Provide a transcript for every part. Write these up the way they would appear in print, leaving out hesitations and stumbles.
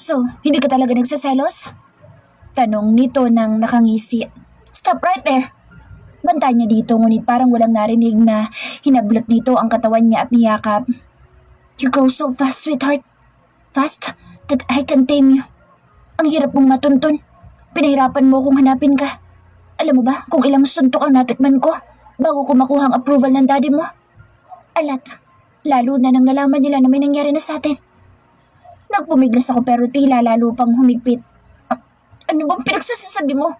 So, hindi ka talaga nagsaselos? Tanong nito nang nakangisi. Stop right there! Banta niya dito ngunit parang walang narinig na hinablot nito ang katawan niya at niyakap. You grow so fast, sweetheart. Fast that I can tame you. Ang hirap mong matuntun. Pinahirapan mo kung hanapin ka. Alam mo ba kung ilang suntok ang natikman ko bago ko makuha ang approval ng daddy mo? Alat, lalo na nang nalaman nila na may nangyari na sa atin. Nagpumiglas ako pero tila lalo pang humigpit. Ano bang pinagsasasabi mo?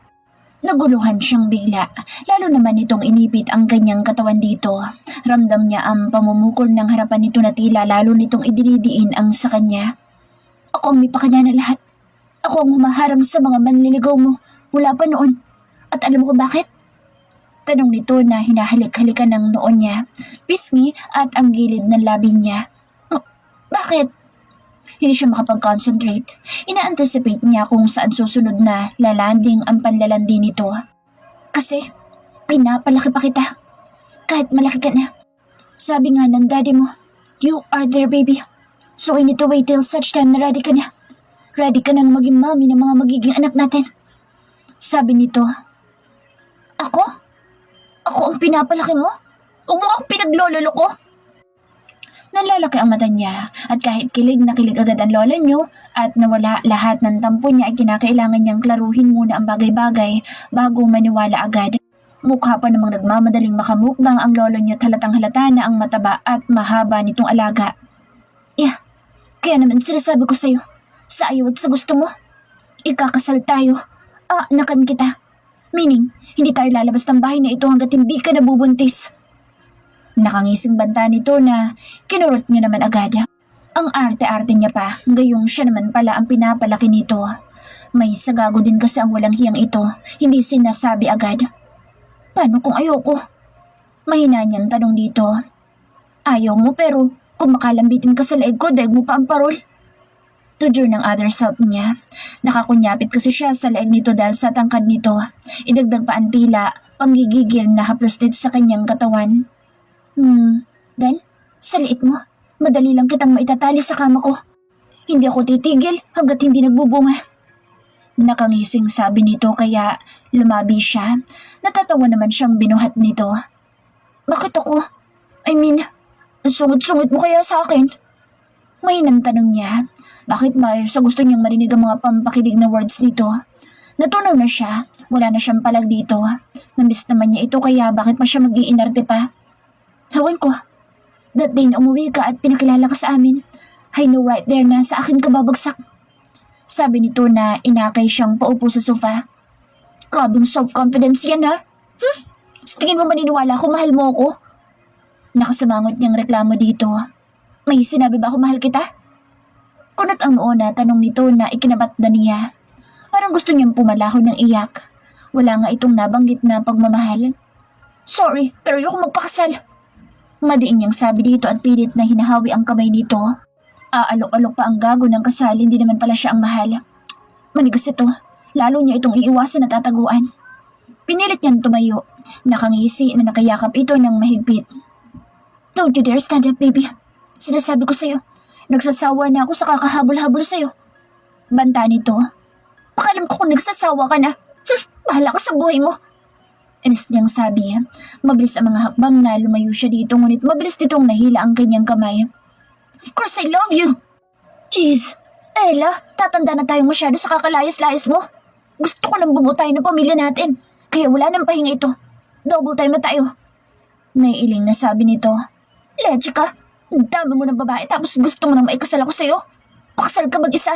Naguluhan siyang bigla, lalo naman itong inipit ang kanyang katawan dito. Ramdam niya ang pamumukol ng harapan nito na tila lalo nitong idinidiin ang sa kanya. Ako ang may pakanya na lahat. Ako ang humaharang sa mga manliligaw mo mula pa noon. At alam mo kung bakit? Tanong nito na hinahalik-halikan ng noon niya, pisngi at ang gilid ng labi niya. Bakit? Hindi siya makapag-concentrate. Ina-anticipate niya kung saan susunod na lalanding ang panlalandi nito. Kasi, pinapalaki pa kita. Kahit malaki ka na. Sabi nga ng daddy mo, you are their baby. So I need to wait till such time na ready ka na. Ready ka na maging mami ng mga magiging anak natin. Sabi nito, Ako? Ako ang pinapalaki mo? Huwag mo ako pinaglololo ko? Nanlalaki ang mata niya at kahit kilig na kilig agad ang lola niyo at nawala lahat ng tampo niya ay kinakailangan niyang klaruhin muna ang bagay-bagay bago maniwala agad. Mukha pa namang nagmamadaling makamukbang ang lolo niyo at halatang halata na ang mataba at mahaba nitong alaga. Yeah, kaya naman sinasabi ko sa'yo, sa ayaw at sa gusto mo, ikakasal tayo, nakan kita. Meaning, hindi tayo lalabas ng bahay na ito hanggat hindi ka nabubuntis. Nakangising banta nito na kinurot niya naman agad. Ang arte-arte niya pa, gayong siya naman pala ang pinapalaki nito. May sagago din kasi ang walang hiyang ito, hindi sinasabi agad. Paano kung ayoko? Mahina niyang tanong dito. Ayaw mo pero kung makalambitin ka sa leeg ko, daig mo pa ang parol. Tudur ng other self niya. Nakakunyapit kasi siya sa leeg nito dahil sa tangkad nito. Idagdag pa ang tila, panggigigil na haplos dito sa kanyang katawan. Then, sa liit mo, madali lang kitang maitatali sa kama ko. Hindi ako titigil hanggat hindi nagbubunga. Nakangising sabi nito kaya lumabi siya. Natatawa naman siyang binuhat nito. Bakit ako? I mean, sungit-sungit mo kaya sa akin? Mahinang tanong niya. Bakit ba sa gusto niyang marinig ang mga pampakilig na words nito? Natunaw na siya. Wala na siyang palag dito. Namiss naman niya ito kaya bakit pa siya mag-iinarte pa? Hawan ko. That day na umuwi ka at pinakilala ka sa amin, I know right there na sa akin ka babagsak. Sabi nito na inakay siyang paupo sa sofa. Grabing self-confidence yan ha? Sa tingin mo maniniwala ko mahal mo ako? Nakasamangot niyang reklamo dito. May sinabi ba ako mahal kita? Kunot ang noo na tanong nito na ikinabatda niya. Parang gusto niyang pumalahon ng iyak. Wala nga itong nabanggit na pagmamahal. Sorry, pero ayoko magpakasal. Madiin niyang sabi dito at pilit na hinahawi ang kamay nito. Aalok-alok pa ang gago ng kasal, hindi naman pala siya ang mahal. Manigas ito, lalo niya itong iiwasan at tataguan. Pinilit niyang tumayo, nakangisi na nakayakap ito ng mahigpit. Don't you dare stand up, baby. Sinasabi ko sa'yo, nagsasawa na ako sa kakahabol-habol sa'yo. Banta nito. Pakalam ko kung nagsasawa ka na. Bahala ka sa buhay mo. Inis niyang sabi. Mabilis ang mga hakbang na lumayo siya dito ngunit mabilis ditong nahila ang kanyang kamay. Of course I love you! Jeez, Ella, tatanda na tayong masyado sa kakalayas-layas mo. Gusto ko nang bumuo tayo ng pamilya natin. Kaya wala nang pahinga ito. Double time na tayo. Naiiling na sabi nito. Leche ka, ang dami mo ng babae tapos gusto mo nang maikasal ako sa'yo. Pakasal ka mag-isa.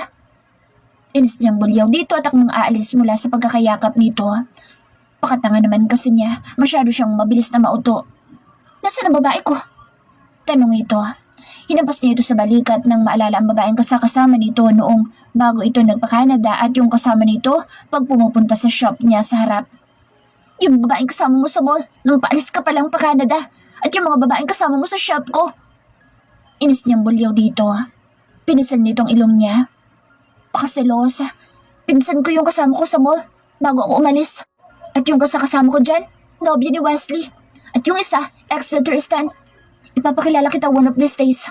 Inis niyang bulyaw dito at akong aalis mula sa pagkakayakap nito. Pakatanga naman kasi niya, masyado siyang mabilis na mauto. Nasaan ang babae ko? Tanong ito. Hinampas niya ito sa balikat nang maalala ang babaeng kasama nito noong bago ito nagpa-Canada at yung kasama nito pag pumupunta sa shop niya sa harap. Yung babaeng kasama mo sa mall nung paalis ka palang pa-Canada at yung mga babaeng kasama mo sa shop ko. Inis niyang bulyaw dito. Pinisil nitong ilong niya. Pakaselosa. Pinsan ko yung kasama ko sa mall bago ako umalis. At yung kasama ko dyan, nobyo ni Wesley. At yung isa, ex na Tristan. Ipapakilala kita one of these days.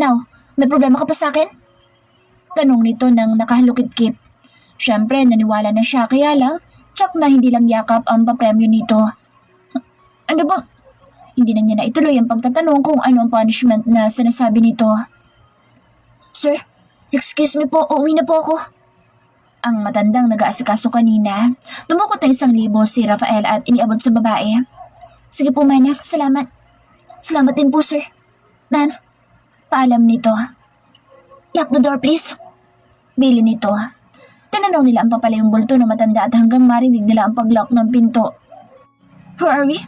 Now, may problema ka pa sa akin? Tanong nito ng nakahalukit-kip. Siyempre, naniwala na siya kaya lang, tsak na hindi lang yakap ang papremyo nito. Ano ba? Hindi na niya na ituloy ang pagtatanong kung ano ang punishment na sinasabi nito. Sir, excuse me po, uuwi na po ako. Ang matandang nag-aasikaso kanina, tumukot ng 1,000 si Rafael at iniabot sa babae. Sige po, Manang, salamat. Salamat din po, sir. Ma'am, paalam nito. Lock the door, please. Bili nito. Tinanaw nila ang papalayong bulto ng matanda at hanggang marinig nila ang paglock ng pinto. Where are we?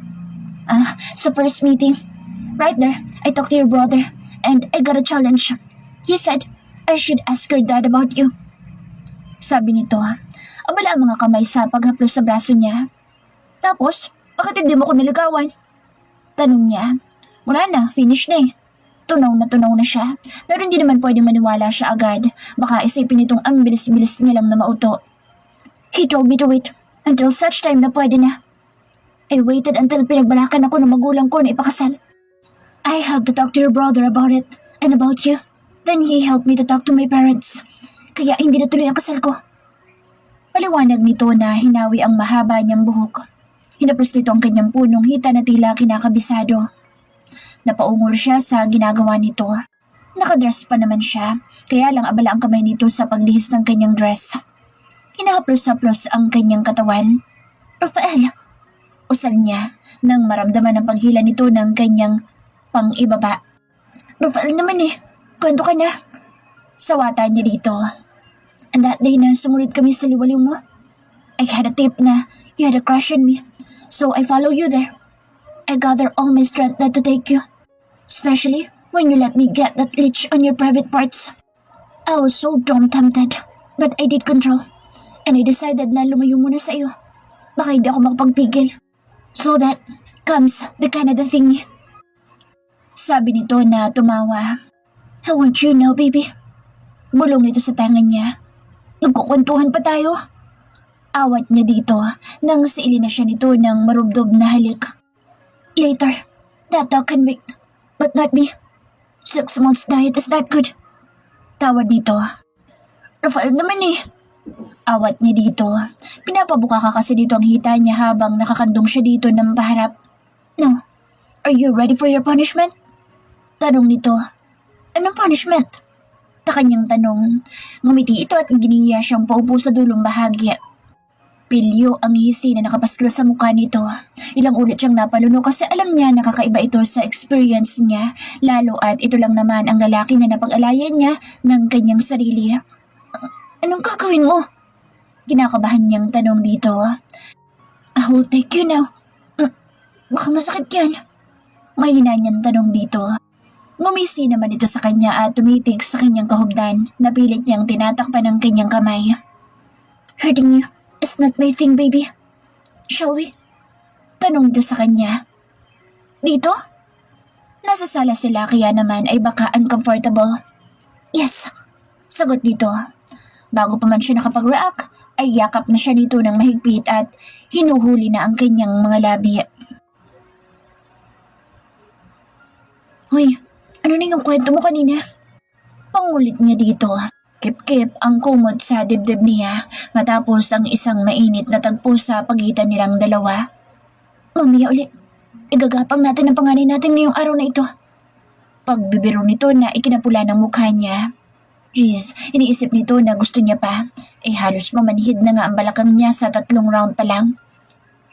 Sa first meeting. Right there, I talked to your brother and I got a challenge. He said I should ask your dad about you. Sabi nito, abala ang mga kamay sa paghaplos sa braso niya. Tapos, bakit hindi mo ko niligawan? Tanong niya. Wala na, finish na eh. Tunaw na siya, pero hindi naman pwedeng maniwala siya agad. Baka isipin nitong ang bilis-bilis niya lang na mauto. He told me to wait until such time na pwede na. I waited until pinagbalakan ako ng magulang ko na ipakasal. I had to talk to your brother about it and about you. Then he helped me to talk to my parents. Kaya hindi natuloy ang kasal ko. Paliwanag nito na hinawi ang mahaba niyang buhok. Hinapos nito ang kanyang punong hita na tila kinakabisado. Napaungol siya sa ginagawa nito. Nakadress pa naman siya, kaya lang abala ang kamay nito sa paglihis ng kanyang dress. Hinahaplos-haplos ang kanyang katawan. Rafael! Usal niya nang maramdaman ang paghila nito ng kanyang pang-ibaba. Rafael naman eh, kwento ka na. Sawata niya dito. And that day na sumunod kami sa liwaliw mo, I had a tip na you had a crush on me. So I follow you there. I gather all my strength not to take you. Especially when you let me get that leech on your private parts. I was so damn tempted, but I did control. And I decided na lumayo muna sa iyo. Baka hindi ako makapagpigil. So that comes the Canada thing. Sabi nito na tumawa. I want you now, baby. Bulong nito sa tangan niya. Nagkukwentuhan pa tayo. Awat niya dito nang siilin na siya nito ng marubdob na halik. Later, that dog can wait, but not me. 6 months diet is not good. Tawad nito. Rafael naman eh. Awat niya dito. Pinapabuka ka kasi dito ang hita niya habang nakakandong siya dito ng paharap. No. Are you ready for your punishment? Tanong nito. Anong punishment? Ta kanyang tanong. Ngumiti ito at giniya siyang paupo sa dulong bahagi. Pilyo ang ngisi na nakapaskil sa mukha nito. Ilang ulit siyang napaluno kasi alam niya nakakaiba ito sa experience niya, lalo at ito lang naman ang lalaki na napag-alayan niya ng kanyang sarili. Anong gagawin mo? Kinakabahan niyang tanong dito. I will take you now. Baka masakit yan. Mahina niyang tanong dito. Ngumisi naman ito sa kanya at tumitig sa kanyang kahubdan na pilit niyang tinatakpan ng kanyang kamay. Hurting you is not my thing, baby. Shall we? Tanong ito sa kanya. Dito? Nasa sala sila kaya naman ay baka uncomfortable. Yes, sagot dito. Bago pa man siya nakapag-react, ay yakap na siya dito ng mahigpit at hinuhuli na ang kanyang mga labi. Hoy, ano na yung kwento mo kanina? Pangulit niya dito. Kip-kip ang kumot sa dibdib niya matapos ang isang mainit na tagpo sa pagitan nilang dalawa. Mamaya ulit, igagapang natin ang panganay natin ngayong araw na ito. Pagbibiro nito na ikinapula ng mukha niya. Jeez, iniisip nito na gusto niya pa. Halos mamanhid na nga ang balakang niya sa 3 round pa lang.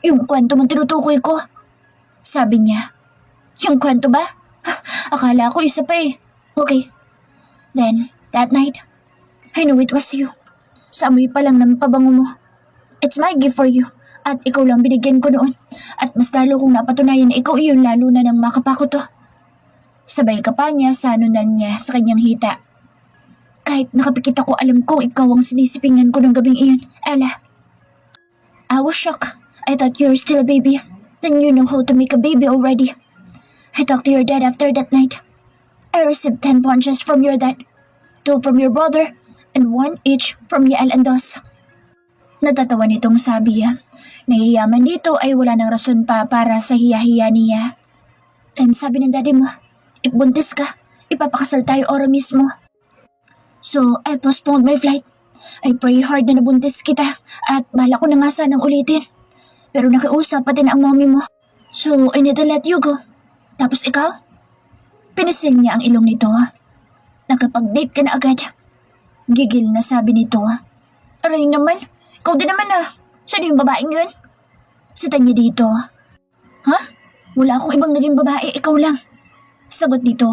Yung kwento mong tinutukoy ko. Sabi niya. Yung kwento ba? Akala ko isa pa eh. Okay. Then, that night, I knew it was you. Sa amoy pa lang ng pabango mo. It's my gift for you. At ikaw lang binigyan ko noon. At mas lalo kong napatunayan na ikaw iyon lalo na nang makapako to. Sabay ka pa niya sa anunan niya sa kanyang hita. Kahit nakapikit ako, alam kong ikaw ang sinisipingan ko ng gabing iyon, Ella. I was shocked. I thought you were still a baby. Then you know how to make a baby already. I talked to your dad after that night. I received 10 punches from your dad, 2 from your brother, and 1 each from Yael and Dos. Natatawa nitong sabi. Nahiyaman dito ay wala ng rason pa para sa hiya-hiya niya. And sabi ng daddy mo, if buntis ka, ipapakasal tayo ora mismo. So, I postponed my flight. I pray hard na nabuntis kita at bala ko na nga sanang ulitin. Pero nakiusap pati na ang mommy mo. So, I need to let you go. Tapos ikaw? Pinisil niya ang ilong nito. Nakapag-date ka na agad. Gigil na sabi nito. Aray naman, ikaw din naman ah. Sino yung babaeng yun? Sita niya dito. Ha? Wala akong ibang naging babae, ikaw lang. Sagot dito.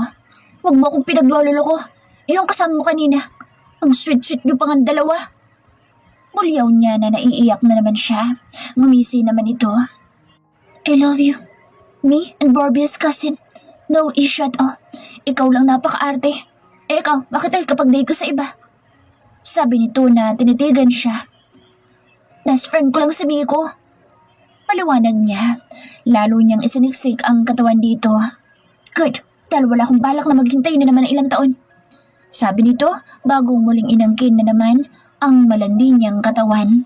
Huwag mo akong pinaglololo ko. Yung kasama mo kanina. Ang sweet-sweet niyo pang ang dalawa. Bulyaw niya na naiiyak na naman siya. Ngumisi naman ito. I love you. Me and Barbie's cousin. No issue at all. Ikaw lang napaka-arte. Eh ikaw, bakit ay kapag-date ka sa iba? Sabi nito na tinitigan siya. Best friend ko lang si Miko. Paliwanag niya. Lalo niyang isiniksik ang katawan dito. Good, dahil wala akong balak na maghintay na naman ng ilang taon. Sabi nito, bagong muling inangkin na naman ang malandi niyang katawan.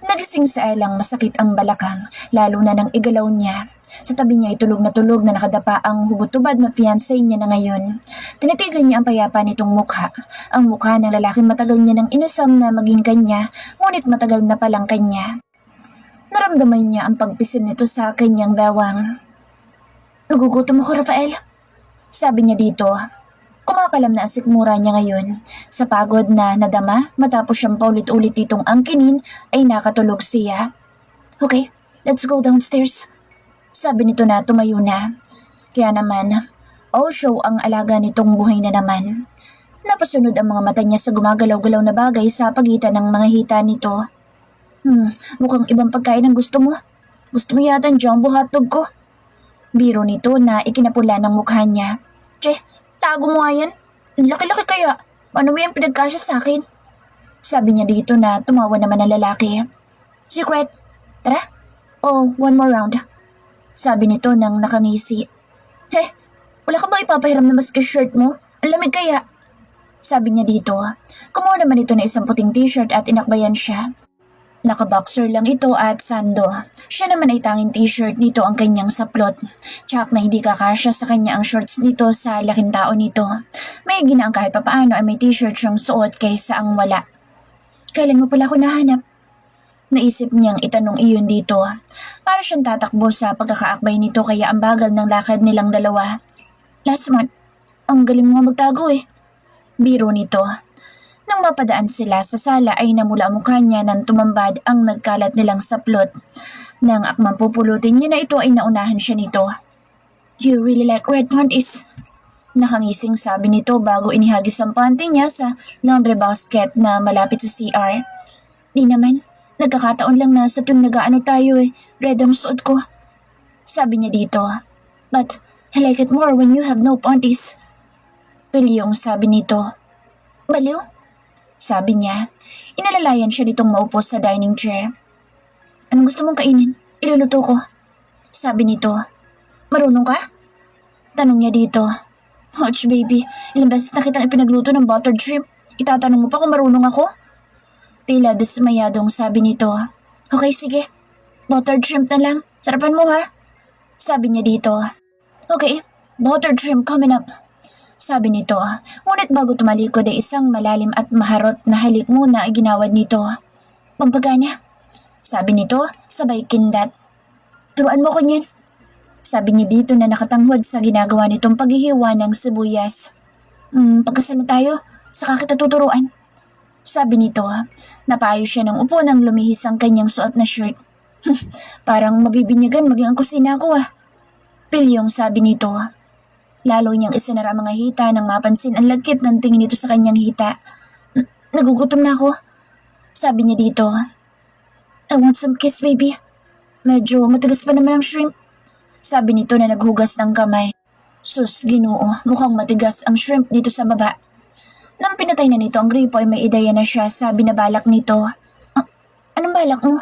Nagising sa Elang masakit ang balakang, lalo na nang igalaw niya. Sa tabi niya itulog na nakadapa ang hubot-tubad na fiancé niya na ngayon. Tinitigan niya ang payapa nitong mukha. Ang mukha ng lalaking matagal niya nang inasam na maging kanya, ngunit matagal na palang kanya. Naramdaman niya ang pagpisil nito sa kanyang bewang. Nagugutom ako, Rafael. Sabi niya dito. Kumakalam na ang sikmura niya ngayon. Sa pagod na nadama matapos siyang paulit-ulit ditong angkinin ay nakatulog siya. Okay, let's go downstairs. Sabi nito na tumayo na. Kaya naman, all show ang alaga nitong buhay na naman. Napasunod ang mga mata niya sa gumagalaw-galaw na bagay sa pagitan ng mga hita nito. Mukhang ibang pagkain ang gusto mo. Gusto mo yata ang jumbo hotdog ko. Biro nito na ikinapula ng mukha niya. Che, tago mo nga yan. Ang laki-laki kaya. Paano mo yan pinagkasya sa akin? Sabi niya dito na tumawa naman ang lalaki. Secret, tara. Oh, one more round. Sabi nito nang nakangisi. Wala ka ba ipapahiram na maski shirt mo? Ang lamig kaya. Sabi niya dito. Kumuha naman ito na isang puting t-shirt at inakbayan siya. Nakaboxer lang ito at sando. Siya naman ay tanging t-shirt nito ang kanyang saplot. Tsak na hindi kakasya sa kanya ang shorts nito sa laking tao nito. May ginaang kahit papaano ay may t-shirt siyang suot kaysa ang wala. Kailan mo pala ako nahanap? Naisip niyang itanong iyon dito. Para siyang tatakbo sa pagkakaakbay nito kaya ang bagal ng lakad nilang dalawa. Last month, ang galing mo nga magtago eh. Biro nito. Nang mapadaan sila sa sala ay namula ang mukha niya nang tumambad ang nagkalat nilang saplot. Nang akmang pupulutin niya na ito ay naunahan siya nito. You really like red panties? Nakangising sabi nito bago inihagis ang panty niya sa laundry basket na malapit sa CR. Di naman. Nagkakataon lang na sa tuwing nag-aano tayo red ang suot ko. Sabi niya dito. But I like it more when you have no panties. Pilyong sabi nito. Baliw? Sabi niya. Inalalayan siya nitong maupo sa dining chair. Anong gusto mong kainin? Iluluto ko. Sabi nito. Marunong ka? Tanong niya dito. Ouch baby, ilang beses na kitang ipinagluto ng buttered shrimp. Itatanong mo pa kung marunong ako? Tila dismayadong sabi nito. Okay, sige. Buttered shrimp na lang. Sarapan mo ha? Sabi niya dito. Okay, buttered shrimp coming up. Sabi nito. Ngunit bago tumalikod ay isang malalim at maharot na halik muna ay ginawad nito. Pampagana. Sabi nito, sabay kindat. Turuan mo ko niyan. Sabi niya dito na nakatanghod sa ginagawa nitong paghihiwa ng sibuyas. Pagkasal na tayo, saka kita tuturuan. Sabi nito, napayo siya ng upo nang lumihis ang kanyang suot na shirt. Parang mabibinyagan maging ang kusina ko ah. Pilyong sabi nito. Lalo niyang isinara ang mga hita nang mapansin ang lagkit ng tingin nito sa kanyang hita. Nagugutom na ako. Sabi niya dito. I want some kiss baby. Medyo matigas pa naman ang shrimp. Sabi nito na naghugas ng kamay. Sus, Ginoo, mukhang matigas ang shrimp dito sa baba. Nang pinatay na nito ang gripo ay may ideya na siya, sabi na balak nito. Anong balak mo?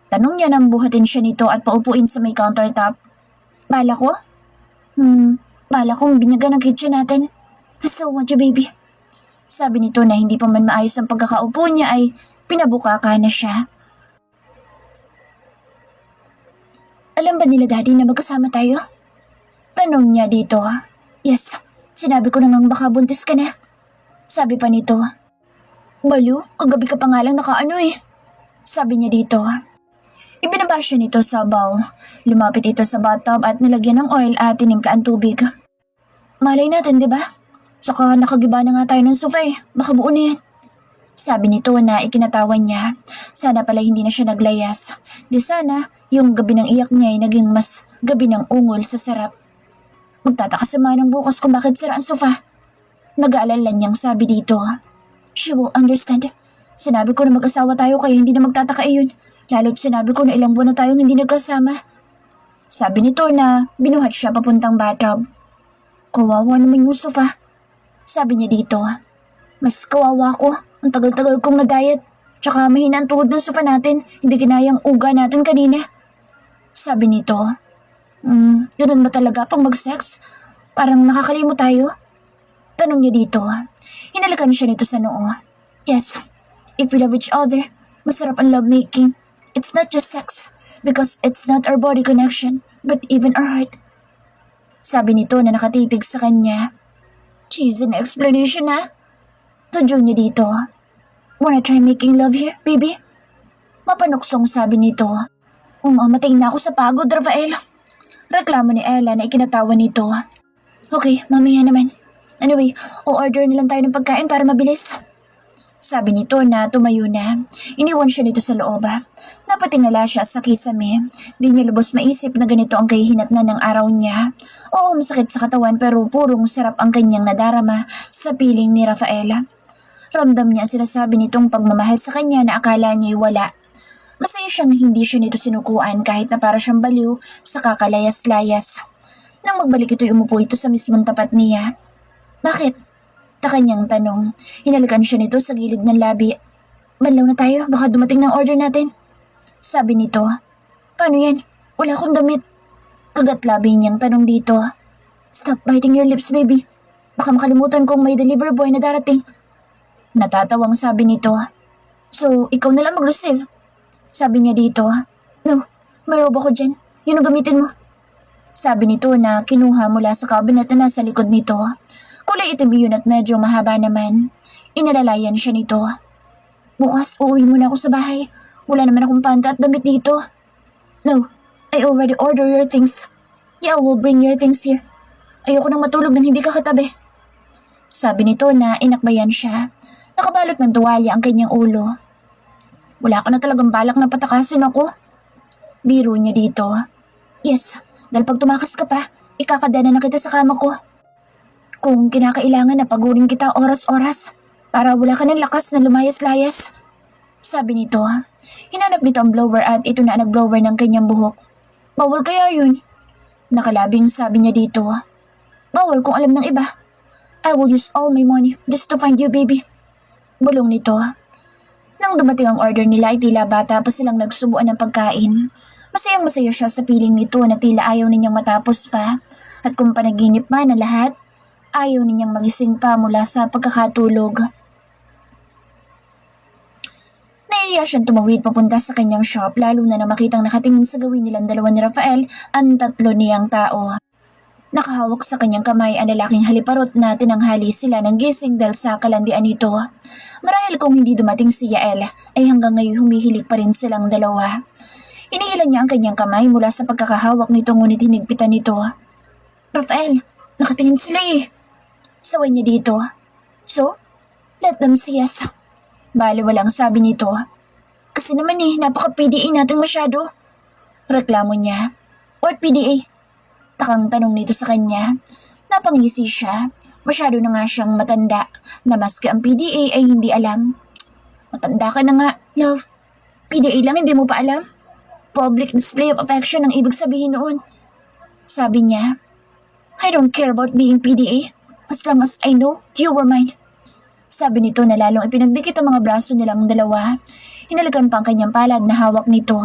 Tanong niya nang buhatin siya nito at paupuin sa may countertop. Balak ko? Balak kong binyagan ang kitchen natin. I still want you baby. Sabi nito na hindi pa man maayos ang pagkakaupo niya ay pinabukaka na siya. Alam ba nila daddy na magkasama tayo? Tanong niya dito. Yes, Sinabi ko na ngang baka buntis ka na. Sabi pa nito. Balo, kagabi ka pa nga lang nakaano eh. Sabi niya dito. Ibinaba siya nito sa bowl. Lumapit ito sa bathtub at nilagyan ng oil at tinimpla ang tubig. Malay natin, di ba? Saka nakagiba na nga tayo ng sofa eh. Baka buo na yan. Sabi nito na ikinatawan niya. Sana pala hindi na siya naglayas. Di sana, yung gabi ng iyak niya ay naging mas gabi ng ungol sa sarap. Magtataka sa manang bukas kung bakit sira ang sofa. Nag-aalala niyang sabi dito. She will understand. Sinabi ko na mag-asawa tayo kaya hindi na magtataka iyon. Lalo't sinabi ko na ilang buwan na tayong hindi nagkasama. Sabi nito na binuhat siya papuntang bathtub. Kawawa naman yung sofa. Sabi niya dito. Mas kawawa ko. Ang tagal-tagal kong na-diet. Tsaka mahina ang tuhod ng sofa natin. Hindi kinayang uga natin kanina. Sabi nito. Ganun ba talaga pag mag-sex? Parang nakakalimot tayo? Tanong niya dito. Hinalikan siya nito sa noo. Yes, if we love each other, masarap ang lovemaking. It's not just sex, because it's not our body connection, but even our heart. Sabi nito na nakatitig sa kanya. Cheesy na explanation ha? Tudyo niya dito. Wanna try making love here, baby? Mapanuksong sabi nito. Umamatay na ako sa pagod, Rafael. Reklamo ni Ella na ikinatawa nito. Okay, mamaya naman. Anyway, o-order na lang tayo ng pagkain para mabilis. Sabi nito na tumayo na. Iniwan siya nito sa loob. Napatingala siya sa kisame. Di niya lubos maisip na ganito ang kahihinatnan ng araw niya. Oo, masakit sa katawan pero purong sarap ang kanyang nadarama sa piling ni Rafaela. Ramdam niya ang sinasabi nitong pagmamahal sa kanya na akala niya'y wala. Masaya siyang hindi siya nito sinukuan kahit na para siyang baliw sa kakalayas-layas. Nang magbalik ito'y umupo ito sa mismong tapat niya. Bakit? Kanyang tanong. Hinalikan siya nito sa gilid ng labi. Banlaw na tayo, baka dumating ng order natin. Sabi nito. Paano yan? Wala akong damit. Kagat labi niyang tanong dito. Stop biting your lips, baby. Baka makalimutan kong may delivery boy na darating. Natatawang sabi nito. So, ikaw na lang mag-receive. Sabi niya dito. No, may robo ko dyan. Yun ang gamitin mo. Sabi nito na kinuha mula sa cabinet na nasa likod nito. Kulay itim yun at medyo mahaba naman. Inalalayan siya nito. Bukas, uuwi muna ako sa bahay. Wala naman akong panta at damit dito. No, I already ordered your things. Yeah, we'll bring your things here. Ayoko nang matulog nang hindi ka katabi. Sabi nito na inakbayan siya. Nakabalot ng tuwalya ang kanyang ulo. Wala ka na talagang balak na patakasin ako. Biro niya dito. Yes, dahil pag tumakas ka pa, ikakadana na kita sa kama ko. Kung kinakailangan na pagurin kita oras-oras para wala ka ng lakas na lumayas-layas. Sabi nito. Hinanap nito ang blower at ito na nag-blower ng kanyang buhok. Bawal kaya yun? Nakalabing sabi niya dito. Bawal kung alam ng iba. I will use all my money just to find you, baby. Bulong nito. Nang dumating ang order nila ay tila bata pa silang nagsubuan ng pagkain. Masayang-masaya siya sa piling nito na tila ayaw ninyang matapos pa. At kung panaginip man na lahat, ayaw ninyang magising pa mula sa pagkakatulog. Naiiya siyang tumawid papunta sa kanyang shop lalo na makitang nakatingin sa gawin nilang dalawa ni Rafael ang tatlo niyang tao. Nakahawak sa kanyang kamay ang lalaking haliparot na tinanghali sila ng gising dahil sa kalandian nito. Marahil kung hindi dumating si Yael ay hanggang ngayon humihilig pa rin silang dalawa. Inihilan niya ang kanyang kamay mula sa pagkakahawak nito ngunit hinigpitan nito. Rafael, nakatingin sila eh. Saway niya dito. So, let them see us. Baliwalang sabi nito. Kasi naman napaka-PDA natin masyado. Reklamo niya. What PDA? Takang tanong nito sa kanya. Napangisi siya. Masyado na nga siyang matanda na maski ang PDA ay hindi alam. Matanda ka na nga, love. PDA lang hindi mo pa alam? Public display of affection ang ibig sabihin noon. Sabi niya, I don't care about being PDA. As long as I know you were mine. Sabi nito na lalong ipinagdikit ang mga braso nilang dalawa. Hinalikan pa ang kanyang palad na hawak nito.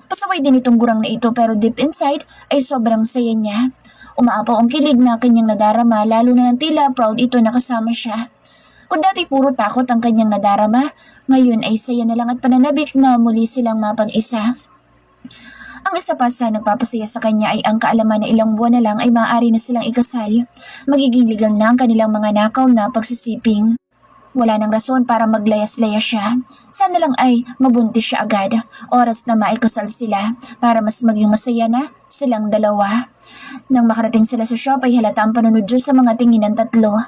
Pasaway din itong gurang na ito pero deep inside ay sobrang saya niya. Umaapaw ang kilig na kanyang nadarama lalo na ng tila proud ito na kasama siya. Kung dati puro takot ang kanyang nadarama, ngayon ay saya na lang at pananabik na muli silang mapag-isa. Ang isa pa sa nagpapasaya sa kanya ay ang kaalaman na ilang buwan na lang ay maaari na silang ikasal. Magiging legal na ang kanilang mga nakaw na pagsisiping. Wala nang rason para maglayas-layas siya. Sana lang ay mabuntis siya agad. Oras na maikasal sila para mas maging masaya na silang dalawa. Nang makarating sila sa shop ay halata ang panunod sa mga tingin ng tatlo.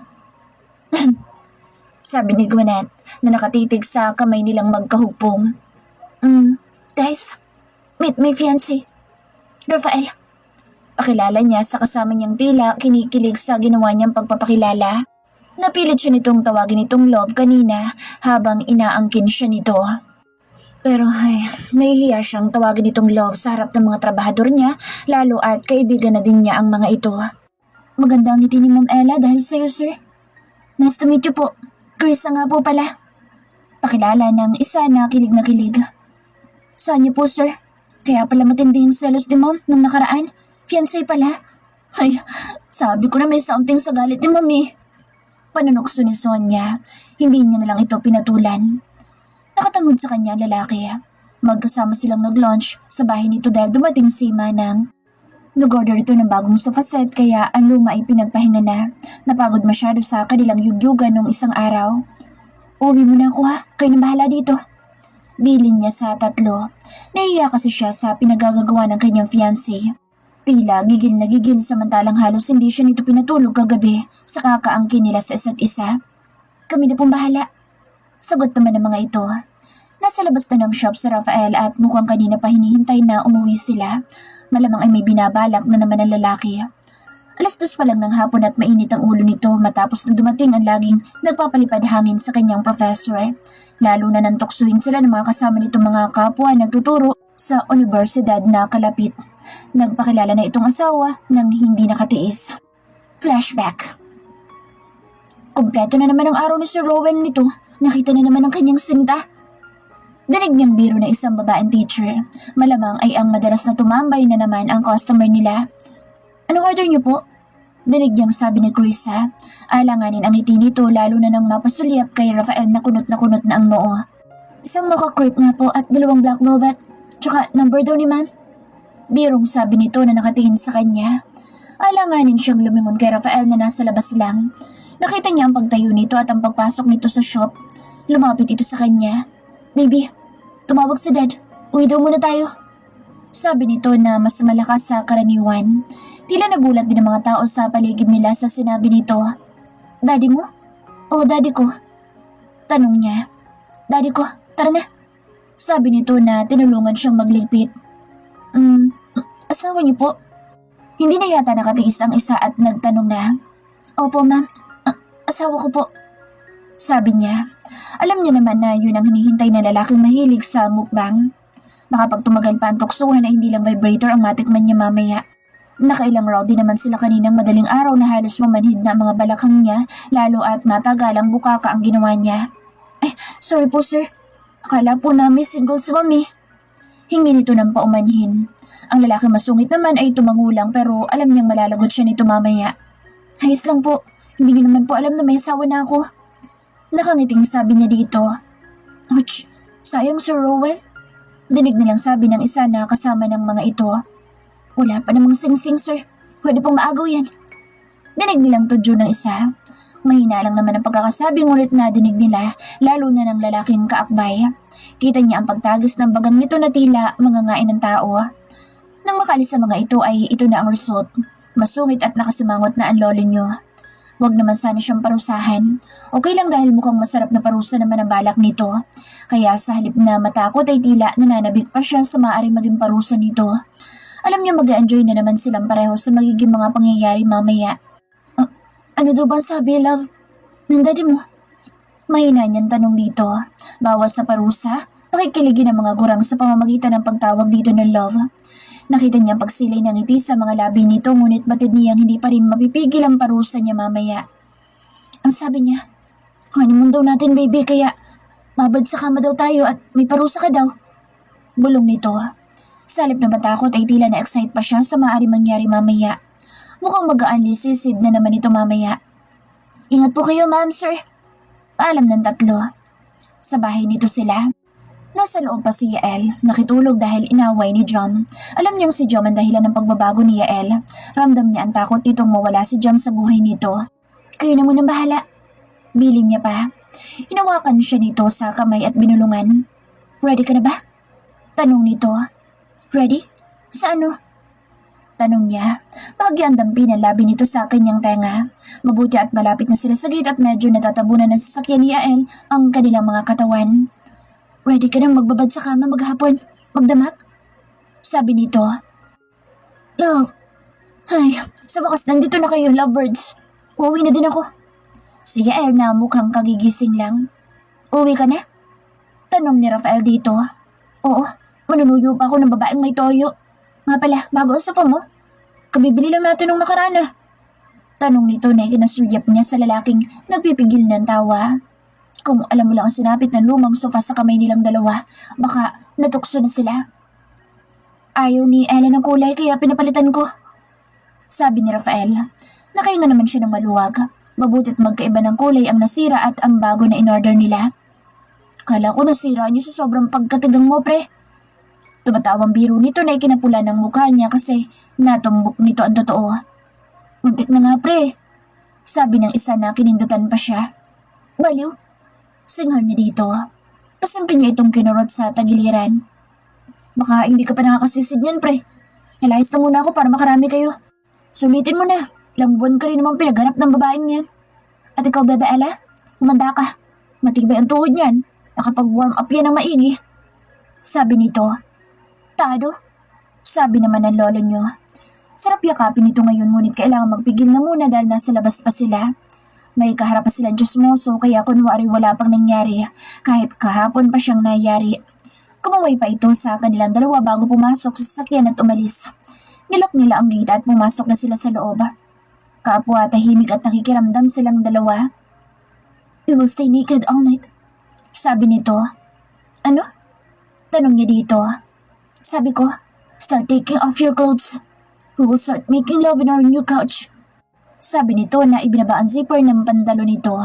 Sabi ni Gwyneth na nakatitig sa kamay nilang magkahugpong. Guys, meet my fiancé, Rafael. Pakilala niya sa kasama niyang tila kinikilig sa ginawa niyang pagpapakilala. Napilit siya nitong tawagin itong Love kanina habang inaangkin siya nito. Pero nahihiya siyang tawagin itong Love sa harap ng mga trabahador niya, lalo at kaibigan na din niya ang mga ito. Maganda ang ngiti ni Ma'am Ella dahil sa'yo, sir. Nice to meet you po. Krisa nga po pala. Pakilala ng isa na kilig. Saan niyo po, sir? Kaya pala matindi yung selos ni Ma'am nung nakaraan. Fiancé pala. Ay, sabi ko na may something sa galit ni Ma'am eh. Panunokso ni Sonia, hindi niya na lang ito pinatulan. Nakatangod sa kanya ang lalaki. Magkasama silang nag-lunch sa bahay nito dahil dumating si Manang. Nag-order ito ng bagong sofa set kaya ang luma ay pinagpahinga na. Napagod masyado sa kanilang yugyugan nung isang araw. Uwi mo na ako ha, kayo na bahala dito. Bilin niya sa tatlo. Nahiya kasi siya sa pinagagagawa ng kanyang fiancé. Tila gigil na gigil samantalang halos hindi siya nito pinatulog kagabi sa kakaangkin nila sa isa't isa. Kami na pong bahala. Sagot naman ng mga ito. Nasa labas na ng shop sa Rafael at mukhang kanina pa hinihintay na umuwi sila. Malamang ay may binabalak na naman ang lalaki. 2:00 pa lang ng hapon at mainit ang ulo nito matapos na dumating ang laging nagpapalipad hangin sa kanyang professor. Lalo na nang tuksuhin sila ng mga kasama nitong mga kapwa nagtuturo sa universidad na kalapit. Nagpakilala na itong asawa nang hindi nakatiis. Flashback. Kumpleto na naman ang araw ni Sir Rowan nito. Nakita na naman ang kanyang sinta. Dinig niyang biro na isang babaeng teacher. Malamang ay ang madalas na tumambay na naman ang customer nila. Anong order niyo po? Dinig niyang sabi ni Krisa. Alanganin ang ngiti nito lalo na nang mapasulyap kay Rafael na kunot na ang noo. Isang mocha crepe nga po at 2 black velvet. Tsaka number daw ni ma'am. Birong sabi nito na nakatingin sa kanya. Alanganin siyang lumingon kay Rafael na nasa labas lang. Nakita niya ang pagtayo nito at ang pagpasok nito sa shop. Lumapit ito sa kanya. Baby, tumawag si Dad. Uwi daw muna tayo. Sabi nito na mas malakas sa karaniwan. Tila nagulat din ang mga tao sa paligid nila sa sinabi nito. Daddy mo? O daddy ko? Tanong niya. Daddy ko, tara na. Sabi nito na tinulungan siyang magligpit. Asawa niyo po? Hindi na yata nakatiis ang isa at nagtanong na. Opo ma'am, asawa ko po. Sabi niya. Alam niya naman na yun ang hinihintay na lalaking mahilig sa mukbang. Baka pag tumagal pa ang tuksuhan ay hindi lang vibrator ang matikman niya mamaya. Nakailang round din naman sila kaninang madaling araw na halos mamanhid na ang mga balakang niya lalo at matagalang bukaka ang ginawa niya. Ay, sorry po sir. Akala po namin single si mami. Hingi nito ng paumanhin. Ang lalaki masungit naman ay tumangulang pero alam niyang malalagot siya nito mamaya. Ayos lang po. Hindi niyo naman po alam na may asawa na ako. Nakangiting sabi niya dito. Ouch, sayang Sir Rowan. Dinig nilang sabi ng isa na kasama ng mga ito. Wala pa namang sing-sing sir. Pwede pong maagaw yan. Dinig nilang tudyo ng isa. Mahina lang naman ang pagkakasabi ngunit nadinig nila lalo na ng lalaking kaakbay. Kita niya ang pagtagis ng bagang nito na tila mangangain ng tao. Nang makalis sa mga ito ay ito na ang result. Masungit at nakasimangot na ang lolo niyo. Huwag naman sana siyang parusahan. Okay lang dahil mukhang masarap na parusa naman ang balak nito. Kaya sa halip na matakot ay tila nananabik pa siya sa maaaring maging parusa nito. Alam niya mag-enjoy na naman silang pareho sa magiging mga pangyayari mamaya. Ano daw bang sabi, love? Ng daddy mo? Mahina niyang tanong dito. Bawas sa parusa, pakikiligin ang mga gurang sa pamamagitan ng pagtawag dito ng love. Nakita niya pagsilay ng ngiti sa mga labi nito ngunit batid niyang hindi pa rin mapipigil ang parusa niya mamaya. Ang sabi niya, honeymoon daw natin baby kaya babad sa kama daw tayo at may parusa ka daw. Bulong nito. Sa halip na matakot ay tila na-excite pa siya sa maaari mangyari mamaya. Mukhang mag-aanlisisid na naman ito mamaya. Ingat po kayo ma'am sir. Paalam ng tatlo. Sa bahay nito sila. Nasa loob pa si Yael, nakitulog dahil inaway ni John. Alam niyang si John ang dahilan ng pagbabago ni Yael. Ramdam niya ang takot nitong mawala si John sa buhay nito. Kayo na munang bahala. Bilin niya pa. Hinawakan siya nito sa kamay at binulungan. Ready ka na ba? Tanong nito. Ready? Sa ano? Tanong niya. Bahagya ang dampi ng labi nito sa kanyang tenga. Mabuti at malapit na sila sa gate at medyo natatabunan ng sasakyan ni Yael ang kanilang mga katawan. Ready ka nang magbabad sa kama maghapon? Magdamag? Sabi nito. Love. Ay, sa wakas nandito na kayo, lovebirds. Uuwi na din ako. Si Yael na mukhang kagigising lang. Uwi ka na? Tanong ni Rafael dito. Oo, manunuyo pa ako ng babaeng may toyo. Nga pala, bago ang sofa mo? Kabibili lang natin nung nakaraan ah. Tanong nito na ikinasulyap niya sa lalaking nagpipigil ng tawa. Kung alam mo lang ang sinapit ng lumang sofa sa kamay nilang dalawa, baka natukso na sila. Ayaw ni Ella ng kulay kaya pinapalitan ko. Sabi ni Rafael. Nakahinga naman siya ng maluwag. Mabuti't magkaiba ng kulay ang nasira at ang bago na in-order nila. Kala ko nasira niyo sa sobrang pagkatigang mo, pre. Tumatawang biro nito na ikinapula ng mukha niya kasi natumbok nito ang totoo. Muntik na nga, pre. Sabi ng isa na kinindutan pa siya. Baliw. Singhal niya dito. Pasimpi niya itong kinurot sa tagiliran. Baka hindi ka pa nakakasisid niyan, pre. Nalayas na muna ako para makarami kayo. Sulitin mo na. Ilang buwan ka rin naman pinaghanap ng babaeng yan. At ikaw, Bebe Ella, humanda ka. Matibay ang tuhod niyan. Nakapag-warm up yan ng maigi. Sabi nito. Tado? Sabi naman ng lolo niyo. Sarap yakapin nito ngayon ngunit kailangan magpigil na muna dahil nasa labas pa sila. May kaharap pa silang Diyosmoso kaya kunwari wala pang nangyari kahit kahapon pa siyang nangyari. Kumaway pa ito sa kanilang dalawa bago pumasok sa sasakyan at umalis. Nilak nila ang gate at pumasok na sila sa loob. Kapwa tahimik at nakikiramdam silang dalawa. We will stay naked all night. Sabi nito. Ano? Tanong niya dito. Sabi ko, start taking off your clothes. We will start making love in our new couch. Sabi nito na ibinaba ang zipper ng pantalon nito.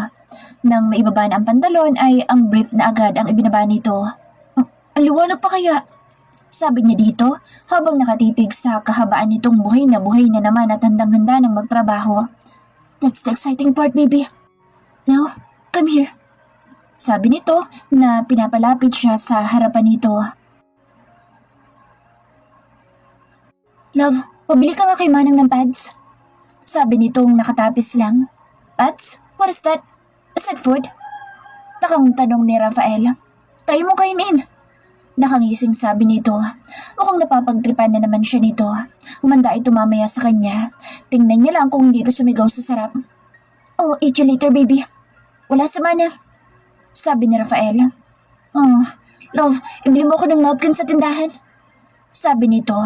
Nang maibaba na ang pantalon ay ang brief na agad ang ibinaba nito. Ang liwanag pa kaya? Sabi niya dito habang nakatitig sa kahabaan nitong buhay na naman at handang-handa ng magtrabaho. That's the exciting part, baby. Now, come here. Sabi nito na pinapalapit siya sa harapan nito. Love, pabili ka nga kay Manang ng pads. Sabi nitong nakatapis lang. Pads? What is that? Is it food? Takang tanong ni Rafael. Try mo kainin. Nakangising sabi nito. Mukhang napapagtripan na naman siya nito. Humanda ito mamaya sa kanya. Tingnan niya lang kung hindi ito sumigaw sa sarap. Oh, eat you later, baby. Wala sa mana. Sabi ni Rafael. Oh, love, ibili mo ako ng napkin sa tindahan. Sabi nito.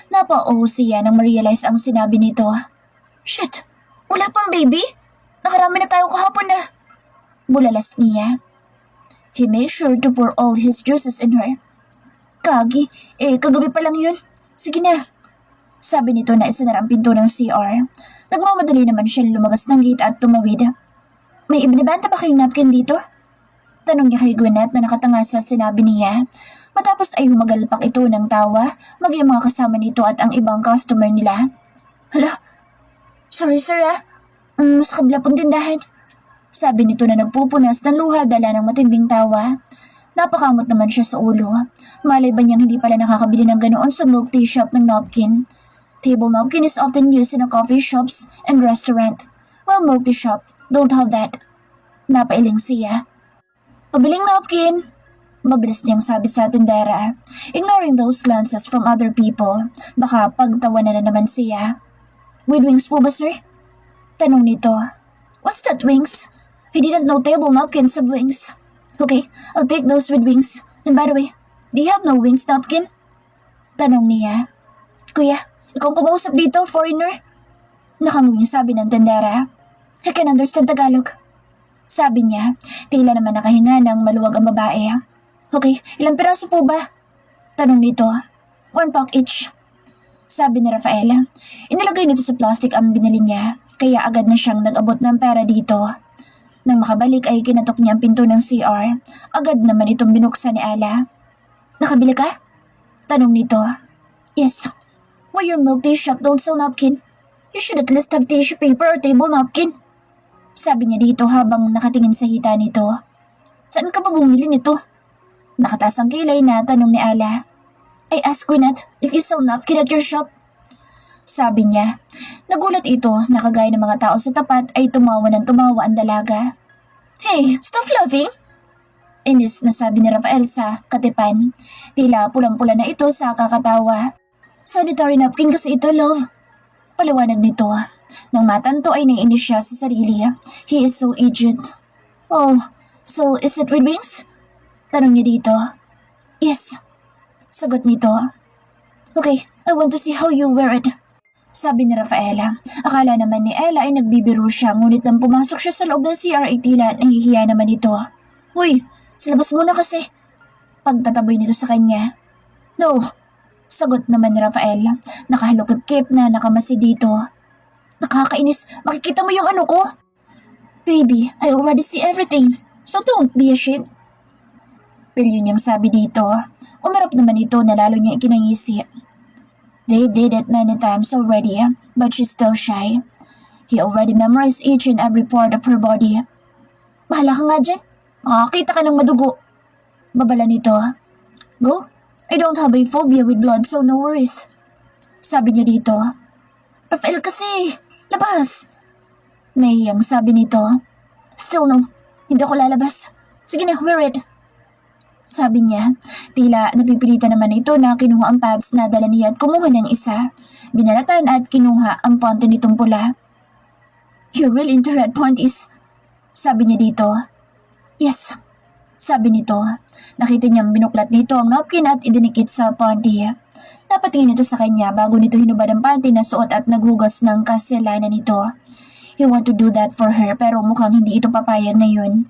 Napa-oo siya nang ma-realize ang sinabi nito. Shit, wala pang baby? Nakarami na tayo kahapon na. Bulalas niya. He made sure to pour all his juices in her. Kagi, kagabi pa lang yun. Sige na. Sabi nito na isinara ang pinto ng CR. Nagmamadali naman siya lumabas ng gate at tumawid. May ibinibenta pa kayong napkin dito? Tanong niya kay Gwyneth na nakatanga sa sinabi niya. Matapos ay humagalpak ito ng tawa, maging mga kasama nito at ang ibang customer nila. Hala, sorry sir sa kabila pong tindahan. Sabi nito na nagpupunas ng luha dala ng matinding tawa. Napakamot naman siya sa ulo. Malay ba niyang hindi pala nakakabili ng ganoon sa milk tea shop ng napkin? Table napkin is often used in a coffee shops and restaurant. While milk tea shop don't have that. Napailing siya. Pabiling napkin. Mabilis niyang sabi sa tindera. Ignoring those glances from other people. Baka pagtawanan na naman siya. With wings po ba, sir? Tanong nito. What's that, wings? I didn't know table napkins have wings. Okay, I'll take those with wings. And by the way, do you have no wings napkin? Tanong niya. Kuya, ikaw ang kumausap dito, foreigner? Nakangwing sabi ng tendera. I can understand Tagalog. Sabi niya, tila naman nakahinga ng maluwag ang babae. Okay, ilang piraso po ba? Tanong nito. 1 pack each. Sabi ni Rafael. Inilagay nito sa plastic ang binili niya, kaya agad na siyang nag-abot ng pera dito. Nang makabalik ay kinatok niya ang pinto ng CR. Agad naman itong binuksan ni Ala. Nakabili ka? Tanong nito. Yes. Why your milk tea shop don't sell napkin? You should at least have tissue paper or table napkin. Sabi niya dito habang nakatingin sa hita nito. Saan ka ba bumili nito? Nakataas ang kilay na tanong ni Ala. I asked Gwyneth if you sell napkin at your shop. Sabi niya. Nagulat ito na kagaya ng mga tao sa tapat ay tumawa ng tumawa ang dalaga. Hey, stop laughing! Inis na sabi ni Rafael sa katipan. Tila pulang-pula na ito sa kakatawa. Sanitary napkin kasi ito, love. Paliwanag nito. Nang matanto ay naiinis siya sa sarili. He is so idiot. Oh, so is it with wings? Tanong niya dito. Yes. Sagot nito. Okay, I want to see how you wear it. Sabi ni Rafaela. Akala naman ni Ella ay nagbibiro siya, ngunit nang pumasok siya sa loob ng CR ay tila nahihiya naman ito. Uy, sa labas muna kasi. Pagtataboy nito sa kanya. No. Sagot naman ni Rafael. Nakahalukip-kip na nakamasi dito. Nakakainis. Makikita mo yung ano ko? Baby, I already see everything. So don't be ashamed. Pilyo niyang sabi dito. Umarap naman ito na lalo niya ikinangisi. They did it many times already, but she's still shy. He already memorized each and every part of her body. Bahala ka nga dyan. Makakita ka ng madugo. Babala nito. Go. I don't have a phobia with blood, so no worries. Sabi niya dito. Rafael kasi. Labas. Nahiyang sabi nito. Still no. Hindi ako lalabas. Sige na, wear it. Sabi niya. Tila napipilitan naman ito na kinuha ang pads na dala niya at kumuha ng isa. Binalatan at kinuha ang ponte nitong pula. You're really into red panties. Sabi niya dito. Yes. Sabi nito. Nakita niyang binuklat nito ang napkin at idinikit sa panty. Napatingin ito sa kanya bago nito hinubad ang panty na suot at naghugas ng kasalanan nito. He want to do that for her pero mukhang hindi ito papayag ngayon.